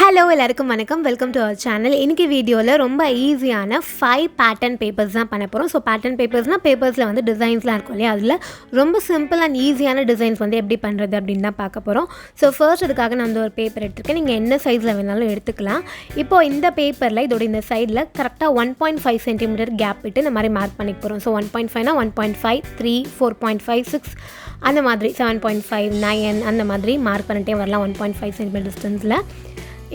Hello எல்லாருக்கும் வணக்கம். Welcome to our channel. இன்றைக்கி வீடியோவில் ரொம்ப ஈஸியான 5 பேட்டர்ன் பேப்பர்ஸ் தான் பண்ண போகிறோம். ஸோ பேட்டர்ன் பேப்பர்ஸ்னால் பேப்பர்ஸில் வந்து டிசைன்ஸ்லாம் இருக்கும் இல்லையா, அதில் ரொம்ப சிம்பிள் அண்ட் ஈஸியான டிசைன்ஸ் வந்து எப்படி பண்ணுறது அப்படின்னு தான் பார்க்க போகிறோம். ஸோ ஃபர்ஸ்ட் அதுக்காக நான் வந்து ஒரு பேப்பர் எடுத்துருக்கேன். நீங்கள் என்ன சைஸில் வேணாலும் எடுத்துக்கலாம். இப்போது இந்த பேப்பரில் இதோட இந்த சைடில் கரெக்டாக 1.5 சென்டிமீட்டர் கேப் விட்டு இந்த மாதிரி மார்க் பண்ணிக்க போகிறோம். ஸோ 1.5னா 1.5, 3, 4.5, 6 அந்த மாதிரி 7.5, 9 அந்த மாதிரி மார்க் பண்ணிட்டே வரலாம் 1.5 சென்டிமீட்டர் டிஸ்டன்ஸில்.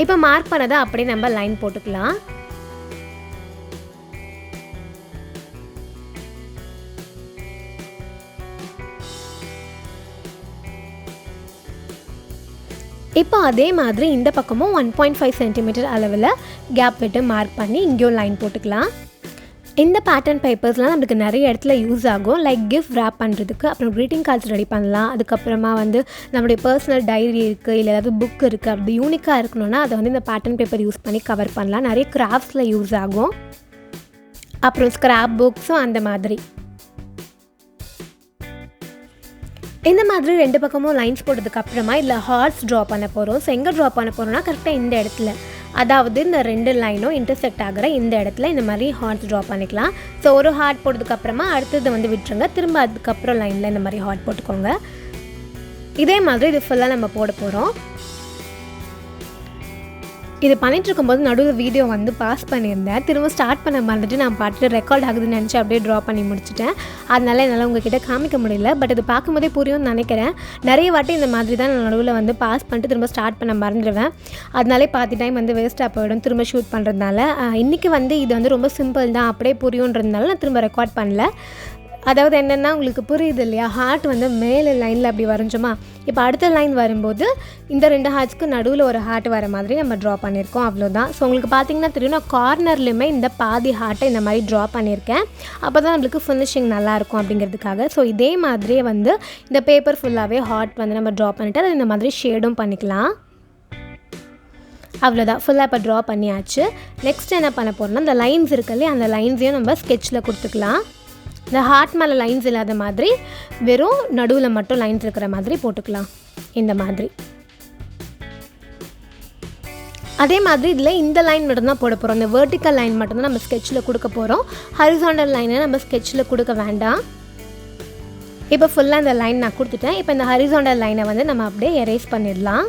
இப்போ மார்க் பண்ணதை அப்படியே நம்ம லைன் போட்டுக்கலாம். இப்போ அதே மாதிரி இந்த பக்கமும் 1.5 சென்டிமீட்டர் அளவில் கேப் விட்டு மார்க் பண்ணி இங்கேயும் லைன் போட்டுக்கலாம். இந்த பேட்டர்ன் பேப்பர்ஸ்லாம் நம்மளுக்கு நிறைய இடத்துல யூஸ் ஆகும். லைக் கிஃப்ட் ரேப் பண்ணுறதுக்கு, அப்புறம் க்ரீட்டிங் கார்ட்ஸ் ரெடி பண்ணலாம். அதுக்கப்புறமா வந்து நம்மளுடைய பர்சனல் டைரி இருக்குது, இல்லை ஏதாவது புக் இருக்குது, அப்படி யூனிக்காக இருக்கணும்னா அதை வந்து இந்த பேட்டர்ன் பேப்பர் யூஸ் பண்ணி கவர் பண்ணலாம். நிறைய கிராஃப்ட்ஸில் யூஸ் ஆகும். அப்புறம் ஸ்க்ராப் புக்ஸும் அந்த மாதிரி. இந்த மாதிரி ரெண்டு பக்கமும் லைன்ஸ் போட்டதுக்கப்புறமா இதில் ஹார்ட்ஸ் ட்ரா பண்ண போகிறோம். ஸோ எங்கே ட்ரா பண்ண போகிறோம்னா கரெக்டாக இந்த இடத்துல, அதாவது இந்த ரெண்டு லைனும் இன்டர்செக்ட் ஆகிற இந்த இடத்துல இந்த மாதிரி ஹார்ட்ஸ் ட்ரா பண்ணிக்கலாம். ஸோ ஒரு ஹார்ட் போட்டதுக்கப்புறமா அடுத்தது வந்து விட்டுருங்க. திரும்ப அதுக்கப்புறம் லைனில் இந்த மாதிரி ஹார்ட் போட்டுக்கோங்க. இதே மாதிரி இது ஃபுல்லாக நம்ம போட போகிறோம். இது பண்ணிகிட்டு இருக்கும்போது நடுவில் வீடியோ வந்து பாஸ் பண்ணியிருந்தேன். திரும்ப ஸ்டார்ட் பண்ண மறந்துட்டு நான் பாட்டு ரெக்கார்ட் ஆகுதுன்னு நினச்சி அப்படியே ட்ரா பண்ணி முடிச்சிட்டேன். அதனால என்னால் உங்ககிட்ட காமிக்க முடியல. பட் இது பார்க்கும்போதே புரியும்னு நினைக்கிறேன். நிறைய வாட்டி இந்த மாதிரி தான் நான் நடுவில் வந்து பாஸ் பண்ணிட்டு திரும்ப ஸ்டார்ட் பண்ண மறந்துடுவேன். அதனாலே பாதி டைம் வந்து வேஸ்ட்டாக போயிடும் திரும்ப ஷூட் பண்ணுறதுனால. இன்றைக்கி வந்து இது வந்து ரொம்ப சிம்பிள் தான், அப்படியே புரியுன்றதுனால நான் திரும்ப ரெக்கார்ட் பண்ணல. அதாவது என்னென்னா உங்களுக்கு புரியுது இல்லையா, ஹார்ட் வந்து மேலே லைனில் அப்படி வரைஞ்சோமா, இப்போ அடுத்த லைன் வரும்போது இந்த ரெண்டு ஹார்ட்ஸ்க்கு நடுவில் ஒரு ஹார்ட் வர மாதிரி நம்ம ட்ரா பண்ணியிருக்கோம். அவ்வளோதான். ஸோ உங்களுக்கு பார்த்திங்கன்னா தெரியும், நான் கார்னர்லையுமே இந்த பாதி ஹார்ட்டை இந்த மாதிரி ட்ரா பண்ணியிருக்கேன். அப்போ தான் நம்மளுக்கு ஃபினிஷிங் நல்லாயிருக்கும் அப்படிங்கிறதுக்காக. ஸோ இதே மாதிரியே வந்து இந்த பேப்பர் ஃபுல்லாகவே ஹார்ட் வந்து நம்ம ட்ரா பண்ணிவிட்டு அதை இந்த மாதிரி ஷேடும் பண்ணிக்கலாம். அவ்வளோதான், ஃபுல்லாக இப்போ ட்ரா பண்ணியாச்சு. நெக்ஸ்ட் என்ன பண்ண போகிறோம்னா இந்த லைன்ஸ் இருக்குல்லையே, அந்த லைன்ஸையும் நம்ம ஸ்கெட்சில் கொடுத்துக்கலாம். இந்த ஹார்ட் மேலே லைன்ஸ் இல்லாத மாதிரி வெறும் நடுவில் மட்டும் லைன்ஸ் இருக்கிற மாதிரி போட்டுக்கலாம் இந்த மாதிரி. அதே மாதிரி இதில் இந்த லைன் மட்டும்தான் போட போகிறோம். இந்த வெர்டிக்கல் லைன் மட்டும்தான் நம்ம ஸ்கெட்சில் கொடுக்க போகிறோம். ஹரிசாண்டல் லைனை நம்ம ஸ்கெட்சில் கொடுக்க வேண்டாம். இப்போ ஃபுல்லாக இந்த லைன் நான் கொடுத்துட்டேன். இப்போ இந்த ஹரிசாண்டல் லைனை வந்து நம்ம அப்படியே எரேஸ் பண்ணிடலாம்.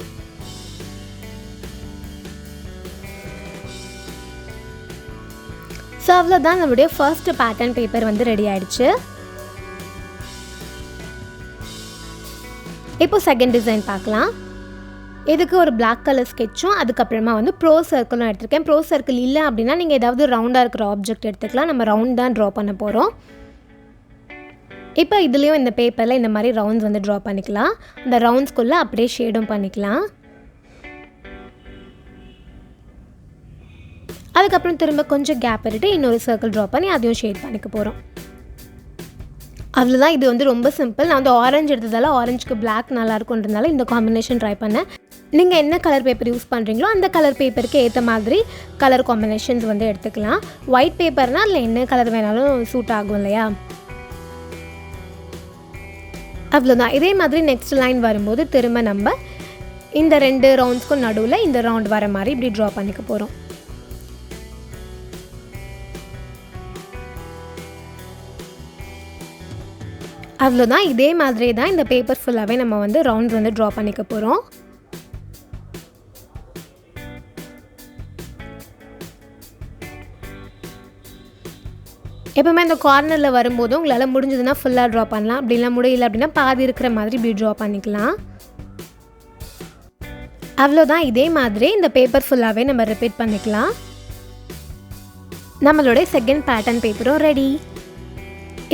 ஸோ அவ்வளோதான், நம்மளுடைய ஃபர்ஸ்ட் பேட்டர்ன் பேப்பர் வந்து ரெடி ஆகிடுச்சு. இப்போ செகண்ட் டிசைன் பார்க்கலாம். இதுக்கு ஒரு பிளாக் கலர் ஸ்கெட்சும் அதுக்கப்புறமா வந்து ப்ரோ சர்க்கிளும் எடுத்திருக்கேன். ப்ரோ சர்க்கிள் இல்லை அப்படின்னா நீங்கள் ஏதாவது ரவுண்டாக இருக்கிற ஆப்ஜெக்ட் எடுத்துக்கலாம். நம்ம ரவுண்ட் தான் ட்ரா பண்ண போகிறோம். இப்போ இதுலேயும் இந்த பேப்பரில் இந்த மாதிரி ரவுண்ட்ஸ் வந்து ட்ரா பண்ணிக்கலாம். அந்த ரவுண்ட்ஸ்குள்ளே அப்படியே ஷேடும் பண்ணிக்கலாம். அதுக்கப்புறம் திரும்ப கொஞ்சம் கேப் விட்டுட்டு இன்னொரு சர்க்கிள் ட்ரா பண்ணி அதையும் ஷேட் பண்ணிக்க போகிறோம். அவ்வளோதான். இது வந்து ரொம்ப சிம்பிள். நான் வந்து ஆரஞ்சு எடுத்ததால் ஆரஞ்சுக்கு பிளாக் நல்லாயிருக்குன்றதுனால இந்த காம்பினேஷன் ட்ரை பண்ணேன். நீங்கள் என்ன கலர் பேப்பர் யூஸ் பண்ணுறீங்களோ அந்த கலர் பேப்பருக்கு ஏற்ற மாதிரி கலர் காம்பினேஷன்ஸ் வந்து எடுத்துக்கலாம். ஒயிட் பேப்பர்னால் அதில் என்ன கலர் வேணாலும் சூட் ஆகும் இல்லையா. அவ்வளோதான். இதே மாதிரி நெக்ஸ்ட் லைன் வரும்போது திரும்ப நம்ம இந்த ரெண்டு ரவுண்ட்ஸ்க்கும் நடுவில் இந்த ரவுண்ட் வர மாதிரி இப்படி ட்ரா பண்ணிக்க போகிறோம். அவ்வளோதான். இதே மாதிரி தான் இந்த பேப்பர் ஃபுல்லாகவே நம்ம வந்து ரவுண்ட்ஸ் வந்து ட்ரா பண்ணிக்க போகிறோம். எப்போவுமே இந்த கார்னரில் வரும்போது உங்களால் முடிஞ்சதுன்னா ஃபுல்லாக ட்ரா பண்ணலாம். அப்படிலாம் முடியல அப்படின்னா பாதி இருக்கிற மாதிரி இப்படி ட்ரா பண்ணிக்கலாம். அவ்வளோதான். இதே மாதிரி இந்த பேப்பர் ஃபுல்லாகவே நம்ம ரிப்பீட் பண்ணிக்கலாம். நம்மளுடைய செகண்ட் பேட்டர்ன் பேப்பரும் ரெடி.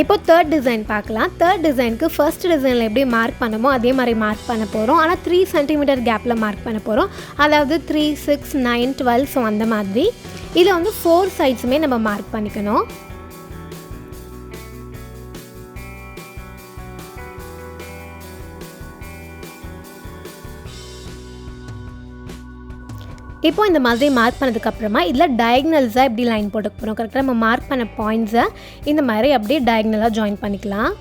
இப்போ தேர்ட் டிசைன் பார்க்கலாம். தேர்ட் டிசைனுக்கு ஃபர்ஸ்ட் டிசைனில் எப்படி மார்க் பண்ணமோ அதே மாதிரி மார்க் பண்ண போகிறோம். ஆனால் 3 சென்டிமீட்டர் கேப்பில் மார்க் பண்ண போகிறோம். அதாவது 3, 6, 9, 12 ஸோ அந்த மாதிரி. இதில் வந்து 4 சைட்ஸுமே நம்ம மார்க் பண்ணிக்கணும். இப்போ இந்த மாதிரி மார்க் பண்ணதுக்கப்புறமா இதில் டயக்னல்ஸாக எப்படி லைன் போட்டு போகிறோம். கரெக்டாக நம்ம மார்க் பண்ண பாயிண்ட்ஸை இந்த மாதிரி அப்படியே டயக்னலாக ஜாயின் பண்ணிக்கலாம்.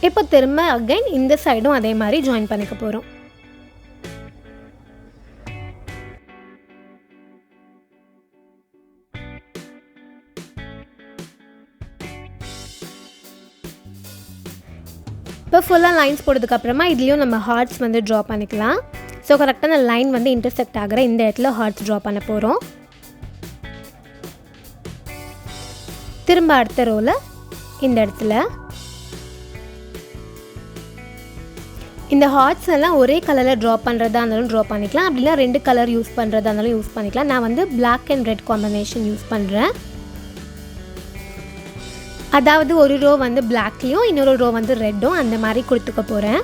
இப்போ திரும்ப அகைன் இந்த சைடும் அதே மாதிரி ஜாயின் பண்ணிக்க போகிறோம். இப்போ ஃபுல்லாக லைன்ஸ் போட்டதுக்கப்புறமா இதுலேயும் நம்ம ஹார்ட்ஸ் வந்து ட்ரா பண்ணிக்கலாம். ஸோ கரெக்டாக அந்த லைன் வந்து இன்டர்செக்ட் ஆகிற இந்த இடத்துல ஹார்ட்ஸ் ட்ரா பண்ண போகிறோம். திரும்ப அடுத்த ரோவில் இந்த இடத்துல இந்த ஹார்ட்ஸ் எல்லாம் ஒரே கலரில் ட்ரா பண்ணுறதா இருந்தாலும் ட்ரா பண்ணிக்கலாம். அப்படின்னா 2 கலர் யூஸ் பண்ணுறதா இருந்தாலும் யூஸ் பண்ணிக்கலாம். நான் வந்து black and red combination use பண்ணுறேன். அதாவது ஒரு ரோ வந்து பிளாக்லேயும் இன்னொரு ரோ வந்து ரெட்டும் அந்த மாதிரி கொடுத்துக்க போகிறேன்.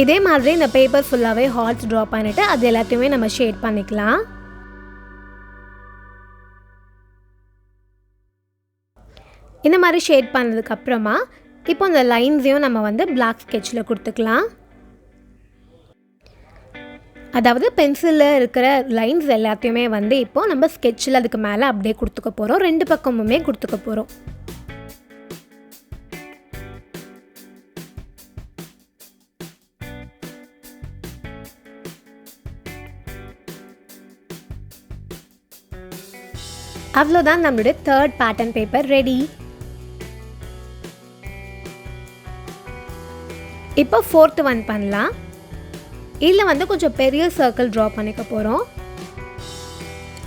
இதே மாதிரி இந்த பேப்பர் ஃபுல்லாகவே ஹார்ட்ஸ் ட்ரா பண்ணிவிட்டு அது எல்லாத்தையுமே நம்ம ஷேட் பண்ணிக்கலாம். இந்த மாதிரி ஷேட் பண்ணதுக்கப்புறமா இப்போ இந்த லைன்ஸையும் நம்ம வந்து பிளாக் ஸ்கெட்சில் கொடுத்துக்கலாம். அதாவது பென்சிலில் இருக்கிற லைன்ஸ் எல்லாத்தையுமே வந்து இப்போது நம்ம ஸ்கெட்சில் அதுக்கு மேலே அப்படியே கொடுத்துக்க போகிறோம். 2 பக்கமுமே கொடுத்துக்க போகிறோம். அவ்வளோதான், நம்மளுடைய 3rd பேட்டர்ன் பேப்பர் ரெடி. இப்போ 4th ஒன் பண்ணலாம். இதில் வந்து கொஞ்சம் பெரிய சர்க்கிள் ட்ரா பண்ணிக்க போகிறோம்.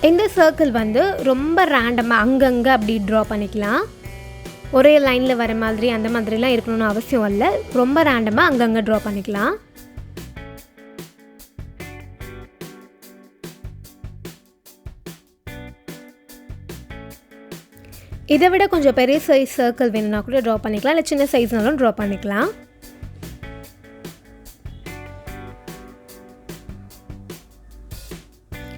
இந்த சர்க்கிள் வந்து ரொம்ப ரேண்டமாக அங்கங்கே அப்படி ட்ரா பண்ணிக்கலாம். ஒரே லைனில் வர மாதிரி அந்த மாதிரிலாம் இருக்கணும்னு அவசியம் இல்லை. ரொம்ப ரேண்டமாக அங்கங்கே ட்ரா பண்ணிக்கலாம். இதை விட கொஞ்சம் பெரிய சைஸ் சர்க்கிள் வேணும்னா கூட ட்ரா பண்ணிக்கலாம், இல்லை சின்ன சைஸ்னாலும் ட்ரா பண்ணிக்கலாம்.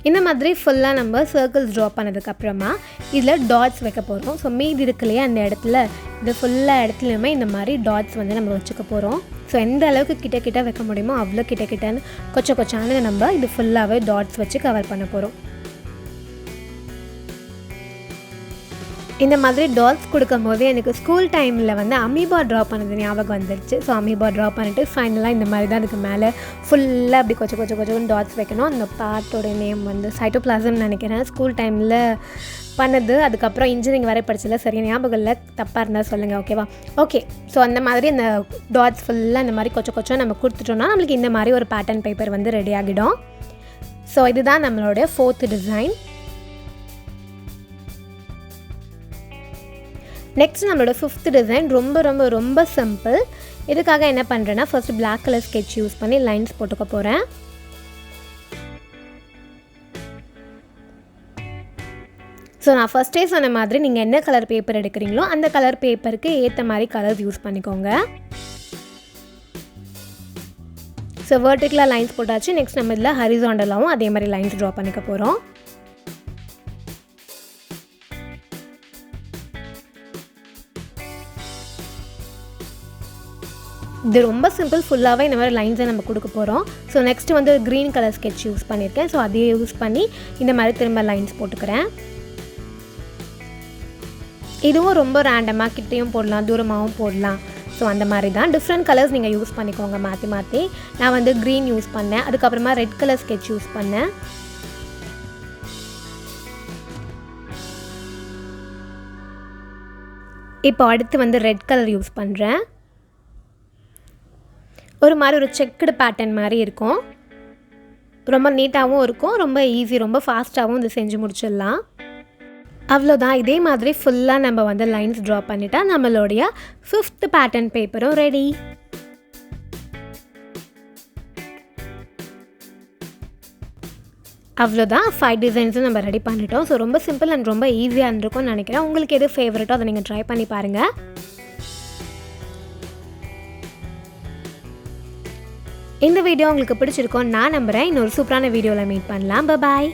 இந்த மாதிரி ஃபுல்லாக நம்ம சர்க்கிள்ஸ் ட்ரா பண்ணதுக்கப்புறமா இதில் டாட்ஸ் வைக்க போகிறோம். ஸோ மீதி இருக்குல்லையே அந்த இடத்துல இது ஃபுல்லாக இடத்துலையுமே இந்த மாதிரி டாட்ஸ் வந்து நம்ம வச்சுக்க போகிறோம். ஸோ எந்த அளவுக்கு கிட்ட வைக்க முடியுமோ அவ்வளோ கிட்டன்னு கொச்சானு நம்ம இது ஃபுல்லாகவே டாட்ஸ் வச்சு கவர் பண்ண போகிறோம். இந்த மாதிரி டாட்ஸ் கொடுக்கும் போது எனக்கு ஸ்கூல் டைமில் வந்து அமீபா ட்ரா பண்ணது ஞாபகம் வந்துருச்சு. ஸோ அமீபா ட்ரா பண்ணிவிட்டு ஃபைனலாக இந்த மாதிரி தான் அதுக்கு மேலே ஃபுல்லாக அப்படி கொஞ்சம் டாட்ஸ் வைக்கணும். அந்த பார்ட்டோட நேம் வந்து சைட்டோபிளாசம்னு நினைக்கிறேன். ஸ்கூல் டைமில் பண்ணது. அதுக்கப்புறம் இன்ஜினியரிங் வரை படிச்சல சரியாக ஞாபகம் இல்லை, தப்பாக இருந்தால் சொல்லுங்கள், ஓகேவா? ஓகே, ஸோ அந்த மாதிரி அந்த டாட்ஸ் ஃபுல்லாக இந்த மாதிரி கொஞ்சம் நம்ம கொடுத்துட்டோம்னா நம்மளுக்கு இந்த மாதிரி ஒரு பேட்டர்ன் பேப்பர் வந்து ரெடி ஆகிடும். ஸோ இதுதான் நம்மளுடைய 4th டிசைன். நெக்ஸ்ட் நம்மளோட 5th டிசைன் ரொம்ப சிம்பிள். இதுக்காக என்ன பண்ணுறேன்னா first black colour sketch use பண்ணி லைன்ஸ் போட்டுக்க போகிறேன். ஸோ நான் ஃபஸ்ட்டே சொன்ன மாதிரி நீங்கள் என்ன கலர் பேப்பர் எடுக்கிறீங்களோ அந்த கலர் பேப்பருக்கு ஏற்ற மாதிரி கலர்ஸ் யூஸ் பண்ணிக்கோங்க. ஸோ வெர்டிக்கலாக லைன்ஸ் போட்டாச்சு. நெக்ஸ்ட் நம்ம இதில் ஹரிசாண்டலாகவும் அதே மாதிரி லைன்ஸ் ட்ரா பண்ணிக்க போகிறோம். இது ரொம்ப சிம்பிள். ஃபுல்லாகவே இந்த மாதிரி லைன்ஸை நம்ம கொடுக்க போகிறோம். ஸோ நெக்ஸ்ட்டு வந்து க்ரீன் கலர் ஸ்கெட்ச் யூஸ் பண்ணியிருக்கேன். ஸோ அதையே யூஸ் பண்ணி இந்த மாதிரி திரும்ப லைன்ஸ் போட்டுக்கிறேன். இதுவும் ரொம்ப ரேண்டமாக கிட்டேயும் போடலாம், தூரமாகவும் போடலாம். ஸோ அந்த மாதிரி தான் டிஃப்ரெண்ட் கலர்ஸ் நீங்கள் யூஸ் பண்ணிக்கோங்க மாற்றி. நான் வந்து க்ரீன் யூஸ் பண்ணேன், அதுக்கப்புறமா ரெட் கலர் ஸ்கெட்ச் யூஸ் பண்ணேன். இப்போ அடுத்து வந்து ரெட் கலர் யூஸ் பண்ணுறேன். ஒரு மாதிரி ஒரு செக்குடு பேட்டர்ன் மாதிரி இருக்கும். ரொம்ப நீட்டாகவும் இருக்கும், ரொம்ப ஈஸி, ரொம்ப ஃபாஸ்ட்டாகவும் இது செஞ்சு முடிச்சிடலாம். அவ்வளோதான். இதே மாதிரி ஃபுல்லாக நம்ம வந்து லைன்ஸ் ட்ரா பண்ணிட்டா நம்மளுடைய 5th பேட்டர்ன் பேப்பரும் ரெடி. அவ்வளோதான், 5 டிசைன்ஸும் நம்ம ரெடி பண்ணிட்டோம். ஸோ ரொம்ப சிம்பிள் அண்ட் ரொம்ப ஈஸியாக இருந்திருக்கும்னு நினைக்கிறேன். உங்களுக்கு எது ஃபேவரட்டோ அதை நீங்கள் ட்ரை பண்ணி பாருங்கள். இந்த வீடியோ உங்களுக்கு பிடிச்சிருக்கோம் நான் நம்புகிறேன். இன்னொரு சூப்பரான வீடியோவில் மீட் பண்ணலாம். பாய்.